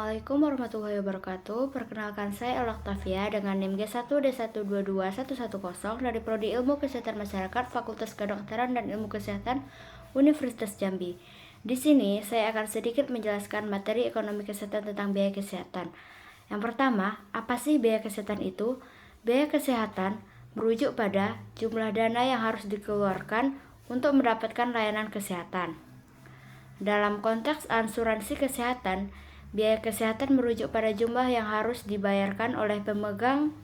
Assalamualaikum warahmatullahi wabarakatuh. Perkenalkan saya El Octavia dengan NIM G1D122110 dari Prodi Ilmu Kesehatan Masyarakat Fakultas Kedokteran dan Ilmu Kesehatan Universitas Jambi. Di sini saya akan sedikit menjelaskan materi ekonomi kesehatan tentang biaya kesehatan. Yang pertama, apa sih biaya kesehatan itu? Biaya kesehatan merujuk pada jumlah dana yang harus dikeluarkan untuk mendapatkan layanan kesehatan. Dalam konteks asuransi kesehatan, biaya kesehatan merujuk pada jumlah yang harus dibayarkan oleh pemegang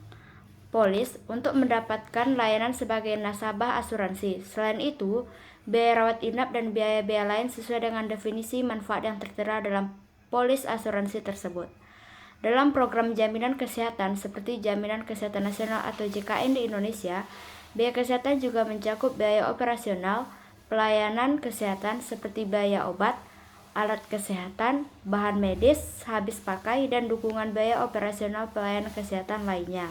polis untuk mendapatkan layanan sebagai nasabah asuransi. Selain itu, biaya rawat inap dan biaya-biaya lain sesuai dengan definisi manfaat yang tertera dalam polis asuransi tersebut. Dalam program jaminan kesehatan seperti Jaminan Kesehatan Nasional atau JKN di Indonesia, biaya kesehatan juga mencakup biaya operasional, pelayanan kesehatan seperti biaya obat, alat kesehatan, bahan medis, habis pakai, dan dukungan biaya operasional pelayanan kesehatan lainnya.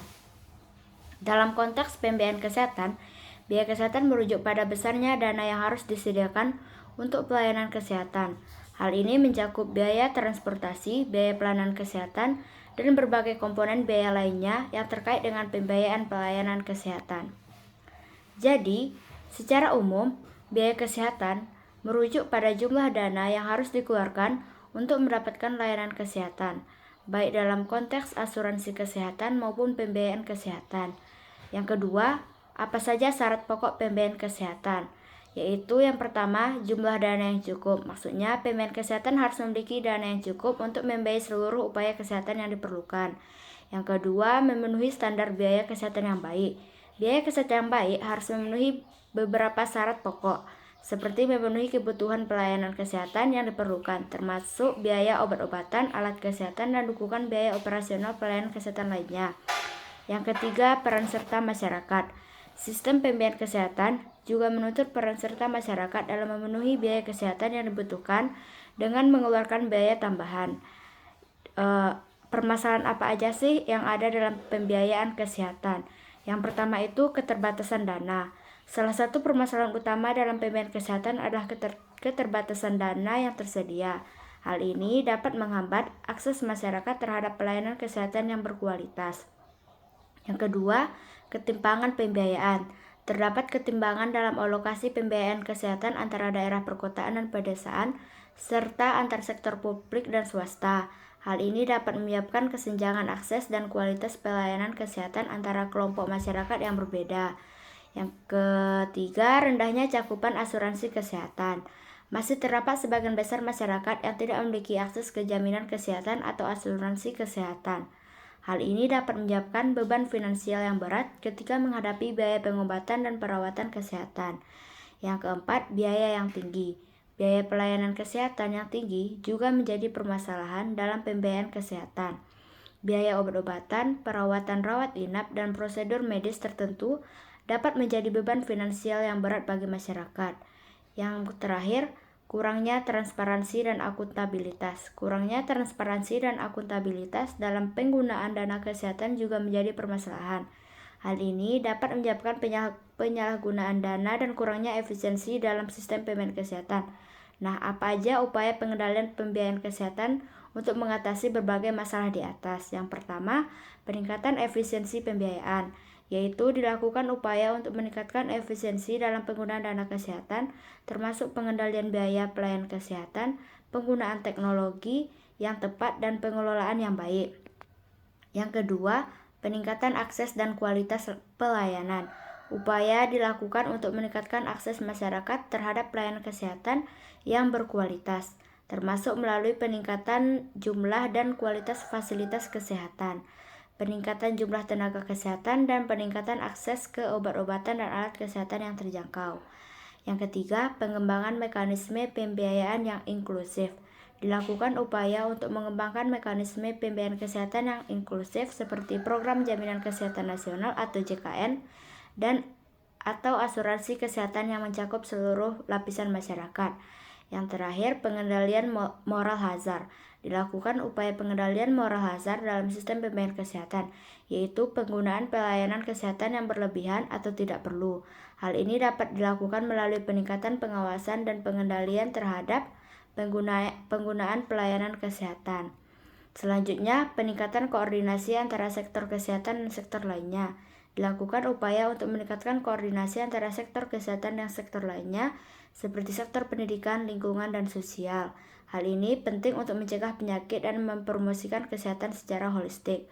Dalam konteks pembiayaan kesehatan, biaya kesehatan merujuk pada besarnya dana yang harus disediakan untuk pelayanan kesehatan. Hal ini mencakup biaya transportasi, biaya pelayanan kesehatan, dan berbagai komponen biaya lainnya yang terkait dengan pembiayaan pelayanan kesehatan. Jadi, secara umum, biaya kesehatan merujuk pada jumlah dana yang harus dikeluarkan untuk mendapatkan layanan kesehatan, baik dalam konteks asuransi kesehatan maupun pembiayaan kesehatan. Yang kedua, apa saja syarat pokok pembiayaan kesehatan? Yaitu yang pertama, jumlah dana yang cukup. Maksudnya, pembiayaan kesehatan harus memiliki dana yang cukup untuk membiayai seluruh upaya kesehatan yang diperlukan. Yang kedua, memenuhi standar biaya kesehatan yang baik. Biaya kesehatan yang baik harus memenuhi beberapa syarat pokok, seperti memenuhi kebutuhan pelayanan kesehatan yang diperlukan, termasuk biaya obat-obatan, alat kesehatan, dan dukungan biaya operasional pelayanan kesehatan lainnya. Yang ketiga, peran serta masyarakat. Sistem pembiayaan kesehatan juga menuntut peran serta masyarakat dalam memenuhi biaya kesehatan yang dibutuhkan dengan mengeluarkan biaya tambahan. Permasalahan apa aja sih yang ada dalam pembiayaan kesehatan? Yang pertama itu keterbatasan dana. Salah satu permasalahan utama dalam pembiayaan kesehatan adalah keterbatasan dana yang tersedia. Hal ini dapat menghambat akses masyarakat terhadap pelayanan kesehatan yang berkualitas. Yang kedua, ketimpangan pembiayaan. Terdapat ketimpangan dalam alokasi pembiayaan kesehatan antara daerah perkotaan dan pedesaan, serta antar sektor publik dan swasta. Hal ini dapat menyebabkan kesenjangan akses dan kualitas pelayanan kesehatan antara kelompok masyarakat yang berbeda. Yang ketiga, rendahnya cakupan asuransi kesehatan. Masih terdapat sebagian besar masyarakat yang tidak memiliki akses ke jaminan kesehatan atau asuransi kesehatan. Hal ini dapat menyebabkan beban finansial yang berat ketika menghadapi biaya pengobatan dan perawatan kesehatan. Yang keempat, biaya yang tinggi. Biaya pelayanan kesehatan yang tinggi juga menjadi permasalahan dalam pembiayaan kesehatan. Biaya obat-obatan, perawatan rawat inap, dan prosedur medis tertentu dapat menjadi beban finansial yang berat bagi masyarakat. Yang terakhir, kurangnya transparansi dan akuntabilitas. Kurangnya transparansi dan akuntabilitas dalam penggunaan dana kesehatan juga menjadi permasalahan. Hal ini dapat menyebabkan penyalahgunaan dana dan kurangnya efisiensi dalam sistem pembiayaan kesehatan. Nah, apa aja upaya pengendalian pembiayaan kesehatan untuk mengatasi berbagai masalah di atas? Yang pertama, peningkatan efisiensi pembiayaan, yaitu dilakukan upaya untuk meningkatkan efisiensi dalam penggunaan dana kesehatan, termasuk pengendalian biaya pelayanan kesehatan, penggunaan teknologi yang tepat, dan pengelolaan yang baik. Yang kedua, peningkatan akses dan kualitas pelayanan. Upaya dilakukan untuk meningkatkan akses masyarakat terhadap pelayanan kesehatan yang berkualitas, termasuk melalui peningkatan jumlah dan kualitas fasilitas kesehatan, peningkatan jumlah tenaga kesehatan, dan peningkatan akses ke obat-obatan dan alat kesehatan yang terjangkau. Yang ketiga, pengembangan mekanisme pembiayaan yang inklusif. Dilakukan upaya untuk mengembangkan mekanisme pembiayaan kesehatan yang inklusif seperti Program Jaminan Kesehatan Nasional atau JKN dan atau asuransi kesehatan yang mencakup seluruh lapisan masyarakat. Yang terakhir, pengendalian moral hazard. Dilakukan upaya pengendalian moral hazard dalam sistem pembiayaan kesehatan, yaitu penggunaan pelayanan kesehatan yang berlebihan atau tidak perlu. Hal ini dapat dilakukan melalui peningkatan pengawasan dan pengendalian terhadap penggunaan pelayanan kesehatan. Selanjutnya, peningkatan koordinasi antara sektor kesehatan dan sektor lainnya. Dilakukan upaya untuk meningkatkan koordinasi antara sektor kesehatan dan sektor lainnya, seperti sektor pendidikan, lingkungan, dan sosial. Hal ini penting untuk mencegah penyakit dan mempromosikan kesehatan secara holistik.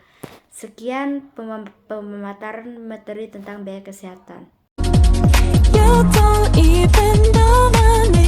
Sekian pemaparan materi tentang biaya kesehatan. You don't even know my name.